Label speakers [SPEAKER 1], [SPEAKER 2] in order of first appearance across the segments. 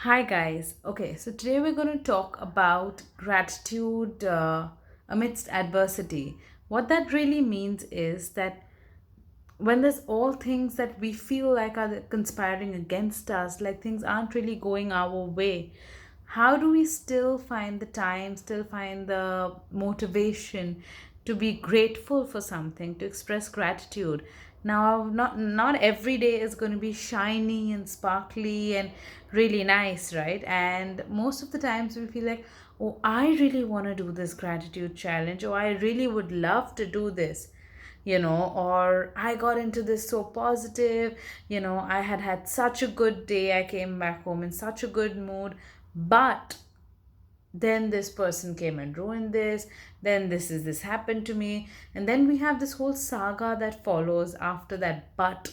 [SPEAKER 1] Hi, guys. Okay, so today we're going to talk about gratitude amidst adversity. What that really means is that when there's all things that we feel like are conspiring against us, like things aren't really going our way, how do we still find the time, still find the motivation to be grateful for something, to express gratitude? Now, not every day is going to be shiny and sparkly and really nice, right? And most of the times we feel like, oh, I really want to do this gratitude challenge, or I really would love to do this, or I got into this so positive, I had had such a good day, I came back home in such a good mood, but then this person came and ruined this, then this happened to me, and then we have this whole saga that follows after that but,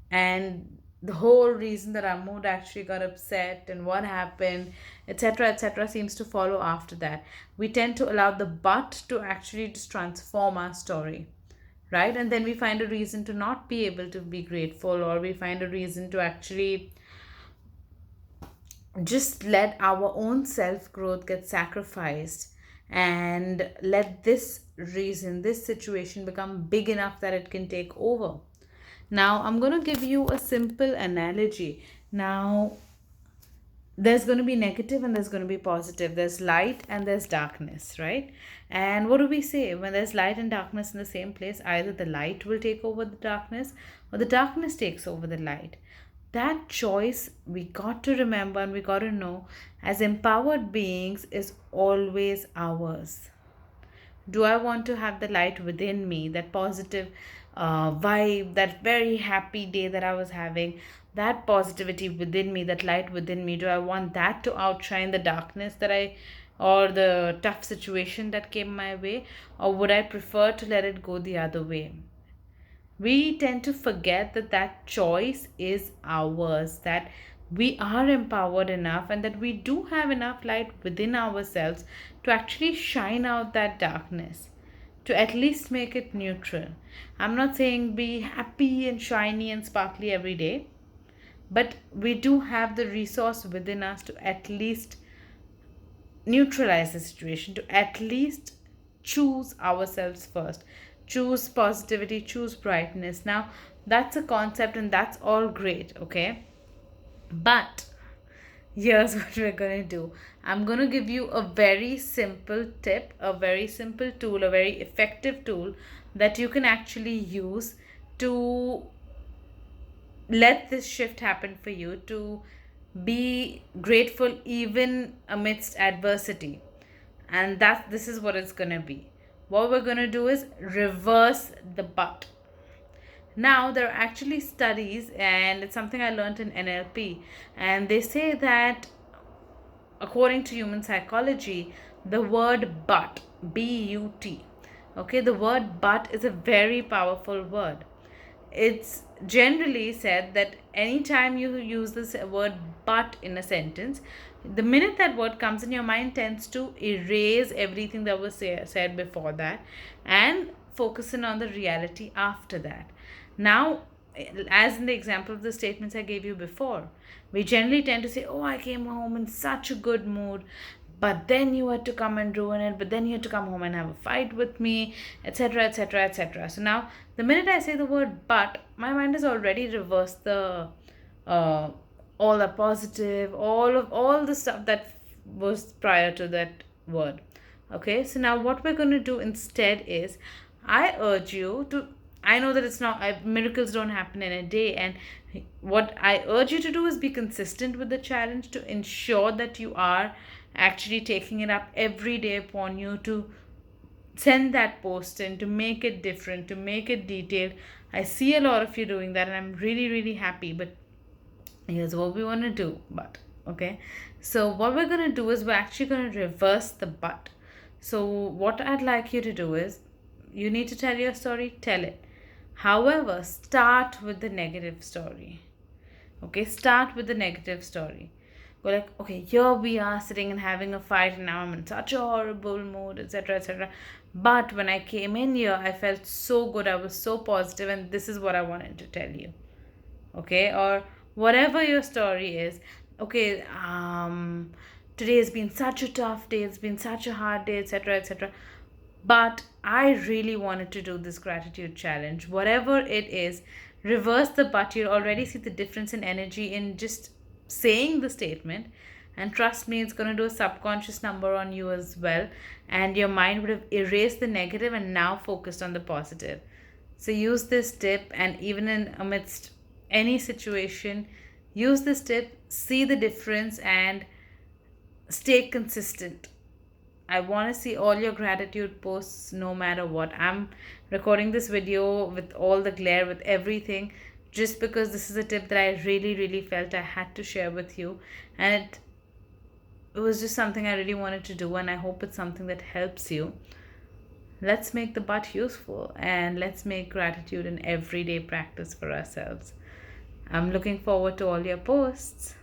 [SPEAKER 1] and the whole reason that our mood actually got upset and what happened, etc., etc., seems to follow after that. We tend to allow the but to actually just transform our story, right? And then we find a reason to not be able to be grateful, or we find a reason to actually just let our own self growth get sacrificed, and let this reason, this situation become big enough that it can take over. Now, I'm going to give you a simple analogy. Now, there's going to be negative and there's going to be positive. There's light and there's darkness, right? And what do we say? When there's light and darkness in the same place, either the light will take over the darkness or the darkness takes over the light. That choice we got to remember and we got to know, as empowered beings, is always ours. Do I want to have the light within me, that positive vibe, that very happy day that I was having, that positivity within me, that light within me? Do I want that to outshine the darkness or the tough situation that came my way? Or would I prefer to let it go the other way? We tend to forget that that choice is ours, that we are empowered enough, and that we do have enough light within ourselves to actually shine out that darkness, to at least make it neutral. I'm not saying be happy and shiny and sparkly every day, but we do have the resource within us to at least neutralize the situation, to at least choose ourselves first, choose positivity, choose brightness. Now, that's a concept and that's all great, okay? But here's what we're going to do. I'm going to give you a very simple tip, a very simple tool, a very effective tool that you can actually use to let this shift happen for you, to be grateful even amidst adversity. And that this is what it's going to be. What we're going to do is reverse the but. Now, there are actually studies, and it's something I learned in NLP, and they say that according to human psychology, the word but, B-U-T, okay, the word but is a very powerful word. It's generally said that anytime you use this word but in a sentence, the minute that word comes in, your mind tends to erase everything that was said before that and focus in on the reality after that. Now, as in the example of the statements I gave you before, we generally tend to say, oh, I came home in such a good mood, but then you had to come and ruin it, but then you had to come home and have a fight with me, etc., etc., etc. So now, the minute I say the word but, my mind has already reversed the uh, all the positive, all the stuff that was prior to that word. Okay, so now what we're going to do instead is, I urge you to, I know that it's not miracles don't happen in a day, and what I urge you to do is be consistent with the challenge, to ensure that you are actually taking it up every day upon you, to send that post in, to make it different, to make it detailed. I see a lot of you doing that, and I'm really, really happy. But here's what we want to do. But okay, so what we're going to do is we're actually going to reverse the but. So what I'd like you to do is, you need to tell your story, tell it. However, start with the negative story. Okay, start with the negative story. Go like, okay, here we are sitting and having a fight, and now I'm in such a horrible mood, etc., etc. But when I came in here, I felt so good, I was so positive, and this is what I wanted to tell you. Okay, or whatever your story is, okay, today has been such a tough day, it's been such a hard day, etc., etc. But I really wanted to do this gratitude challenge. Whatever it is, reverse the but. You'll already see the difference in energy in just saying the statement. And trust me, it's going to do a subconscious number on you as well. And your mind would have erased the negative and now focused on the positive. So use this tip, and even in amidst any situation, use this tip, see the difference, and stay consistent. I want to see all your gratitude posts no matter what. I'm recording this video with all the glare, with everything, just because this is a tip that I really, really felt I had to share with you. And it was just something I really wanted to do, and I hope it's something that helps you. Let's make the but useful, and let's make gratitude an everyday practice for ourselves. I'm looking forward to all your posts.